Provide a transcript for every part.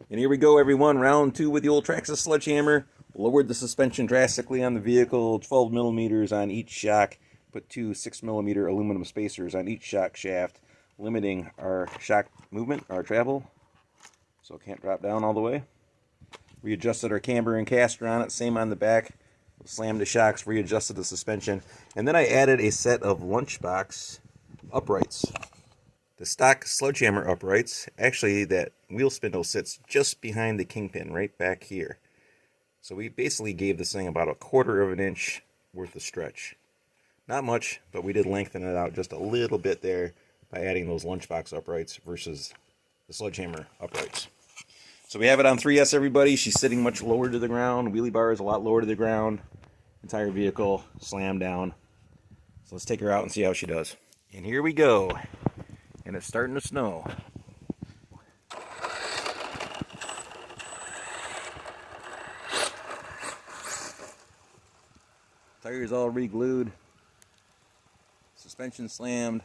And here we go, everyone. Round two with the old Traxxas sledgehammer. Lowered the suspension drastically on the vehicle, 12 millimeters on each shock. Put two 6mm aluminum spacers on each shock shaft, limiting our shock movement, our travel, so it can't drop down all the way. Readjusted our camber and caster on it, same on the back. Slammed the shocks, readjusted the suspension, and then I added a set of lunchbox uprights. The stock sledgehammer uprights, actually that wheel spindle sits just behind the kingpin, right back here. So we basically gave this thing about 1/4 of an inch worth of stretch. Not much, but we did lengthen it out just a little bit there by adding those lunchbox uprights versus the sledgehammer uprights. So we have it on 3S, everybody. She's sitting much lower to the ground. Wheelie bar is a lot lower to the ground. Entire vehicle slammed down. So let's take her out and see how she does. And here we go. And it's starting to snow. Tires all re-glued. Suspension slammed.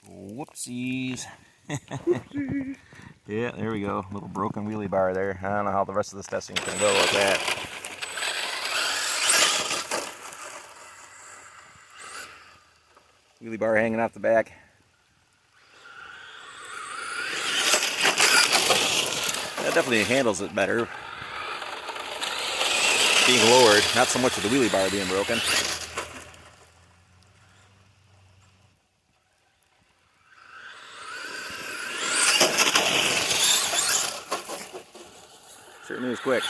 Whoopsies. Whoopsies. Yeah, there we go. Little broken wheelie bar there. I don't know how the rest of this testing is going to go with that. Wheelie bar hanging off the back. That definitely handles it better. Being lowered, not so much of the wheelie bar being broken. Certainly was quick.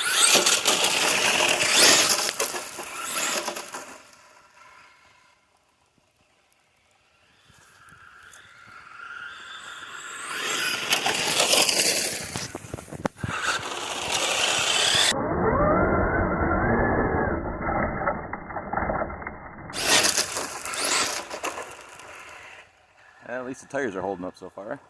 At least the tires are holding up so far.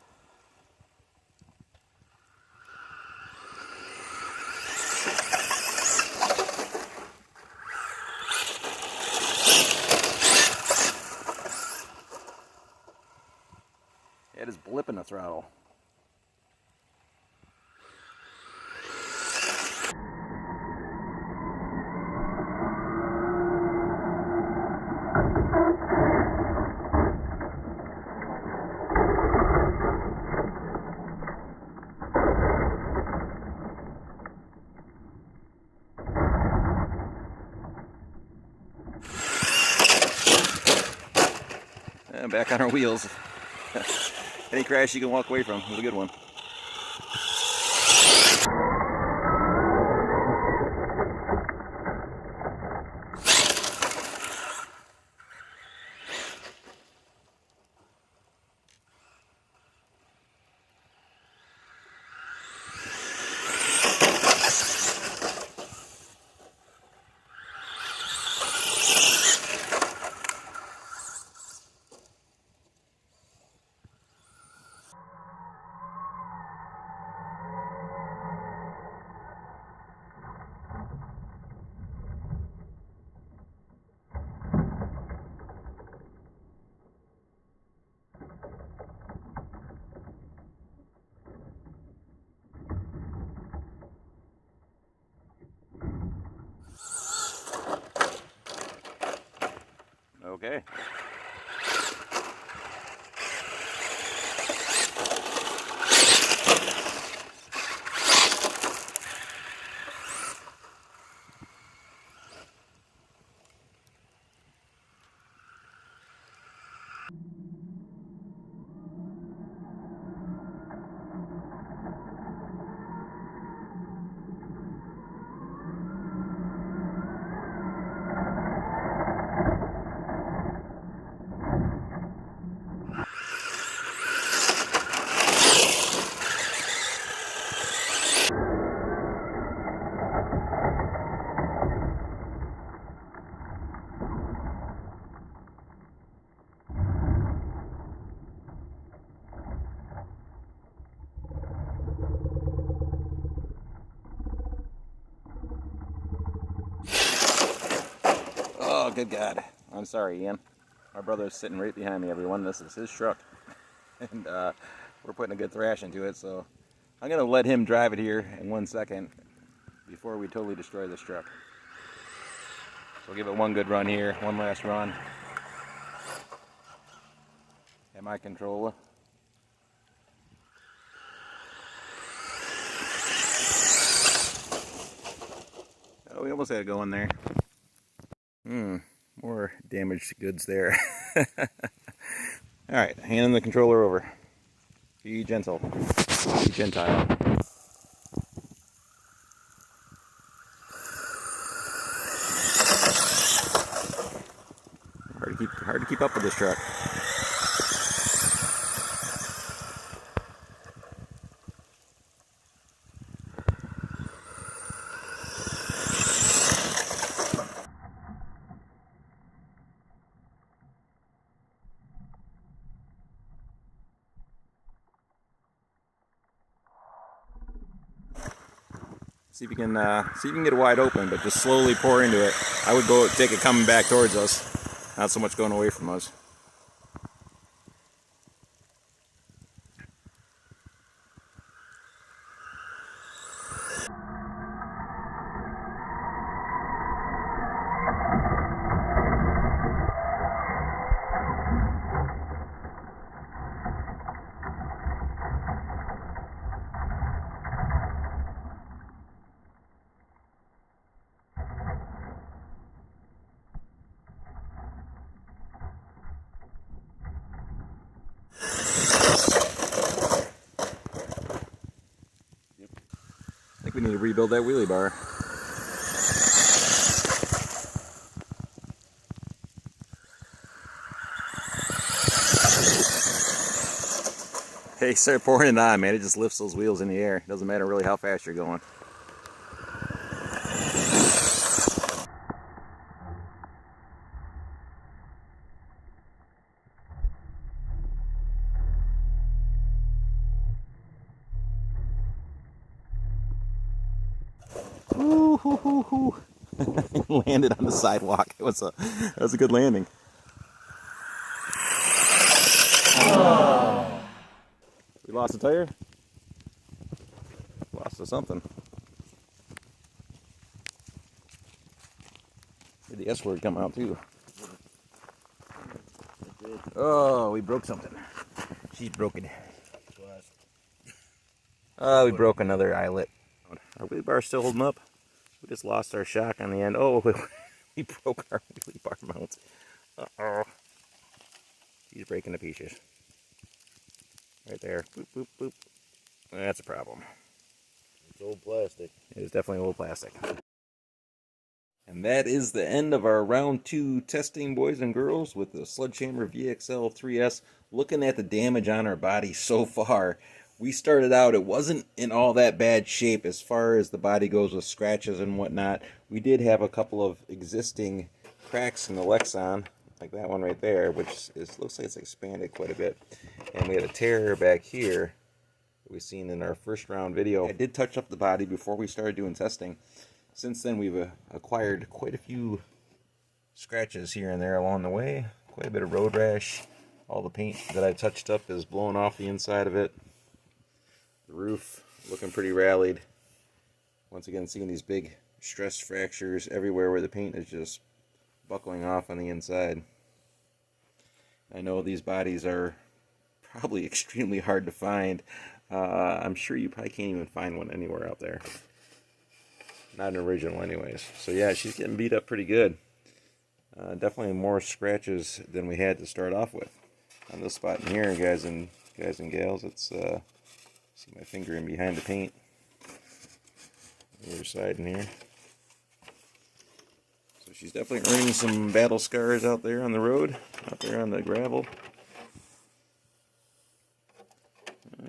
It is blipping the throttle. And back on our wheels. Any crash you can walk away from was a good one. Okay. Oh, good God. I'm sorry, Ian. My brother's sitting right behind me, everyone. This is his truck. And we're putting a good thrash into it, so I'm going to let him drive it here in 1 second before we totally destroy this truck. So we'll give it one good run here, one last run. At my controller. Oh, we almost had it going there. More damaged goods there. Alright, handing the controller over. Be gentle. Be gentile. Hard to keep up with this truck. See if you can get it wide open, but just slowly pour into it. I would go take it coming back towards us, not so much going away from us. I think we need to rebuild that wheelie bar. Hey, start pouring it on, man. It just lifts those wheels in the air. Doesn't matter really how fast you're going. Ooh, hoo, hoo, hoo. Landed on the sidewalk. That was a good landing. Oh. We lost a tire? Lost something. Did the S word come out too? Oh, we broke something. She's broken. Oh, we broke another eyelet. Our wheelie bar still holding up. We just lost our shock on the end. Oh, we broke our wheelie bar mounts. Uh-oh. She's breaking to pieces. Right there. Boop, boop, boop. That's a problem. It's old plastic. It is definitely old plastic. And that is the end of our round 2 testing, boys and girls, with the Sledgehammer VXL 3S. Looking at the damage on our body so far, we started out, it wasn't in all that bad shape as far as the body goes with scratches and whatnot. We did have a couple of existing cracks in the Lexan, like that one right there, which looks like it's expanded quite a bit. And we had a tear back here that we seen in our first round video. I did touch up the body before we started doing testing. Since then, we've acquired quite a few scratches here and there along the way. Quite a bit of road rash. All the paint that I touched up is blown off the inside of it. The roof looking pretty rallied. Once again, seeing these big stress fractures everywhere where the paint is just buckling off on the inside. I know these bodies are probably extremely hard to find. I'm sure you probably can't even find one anywhere out there. Not an original anyways. So yeah, she's getting beat up pretty good. Definitely more scratches than we had to start off with. On this spot in here, guys and gals, it's see my finger in behind the paint. The other side in here. So she's definitely earning some battle scars out there on the road, out there on the gravel.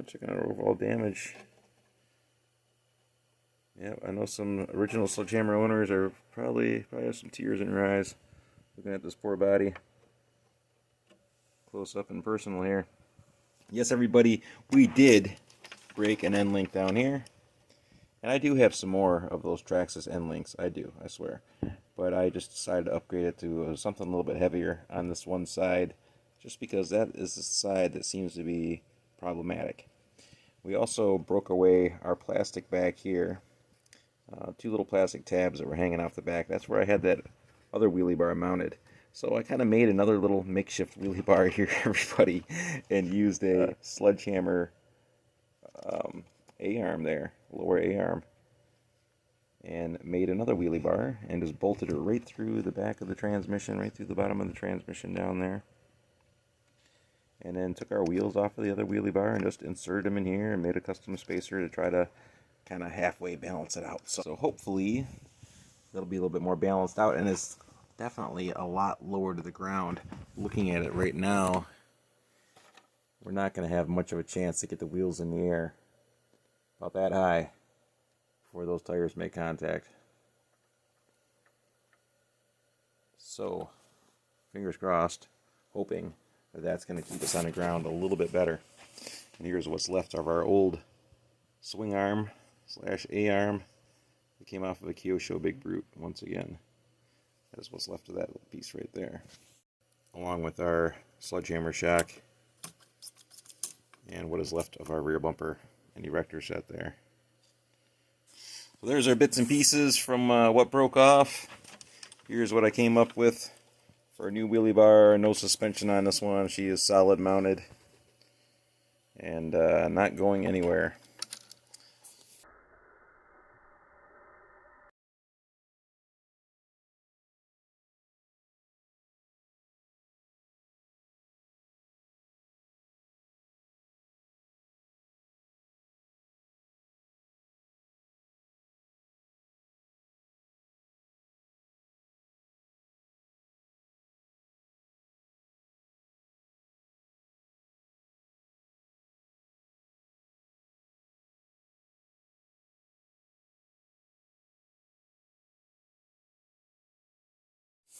Checking out our overall damage. Yeah, I know some original Sledgehammer owners are probably have some tears in their eyes looking at this poor body. Close up and personal here. Yes, everybody, we did break an end link down here. And I do have some more of those Traxxas end links. I do, I swear. but I just decided to upgrade it to something a little bit heavier on this one side, just because that is the side that seems to be problematic. We also broke away our plastic back here. Two little plastic tabs that were hanging off the back. That's where I had that other wheelie bar mounted. So I kind of made another little makeshift wheelie bar here, everybody, and used a sledgehammer A-arm there, lower A-arm, and made another wheelie bar and just bolted it right through the back of the transmission, right through the bottom of the transmission down there. And then took our wheels off of the other wheelie bar and just inserted them in here and made a custom spacer to try to kind of halfway balance it out. So hopefully that'll be a little bit more balanced out, and it's definitely a lot lower to the ground. Looking at it right now, we're not going to have much of a chance to get the wheels in the air about that high before those tires make contact. So fingers crossed, hoping that that's going to keep us on the ground a little bit better. And here's what's left of our old swing arm / A-arm that came off of a Kyosho Big Brute once again. That's what's left of that little piece right there, along with our sledgehammer shock and what is left of our rear bumper and erector set there. So there's our bits and pieces from what broke off. Here's what I came up with for a new wheelie bar. No suspension on this one. She is solid mounted and not going anywhere.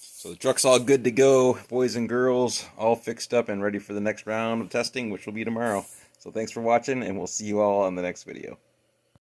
So the truck's all good to go, boys and girls, all fixed up and ready for the next round of testing, which will be tomorrow. So thanks for watching, and we'll see you all on the next video.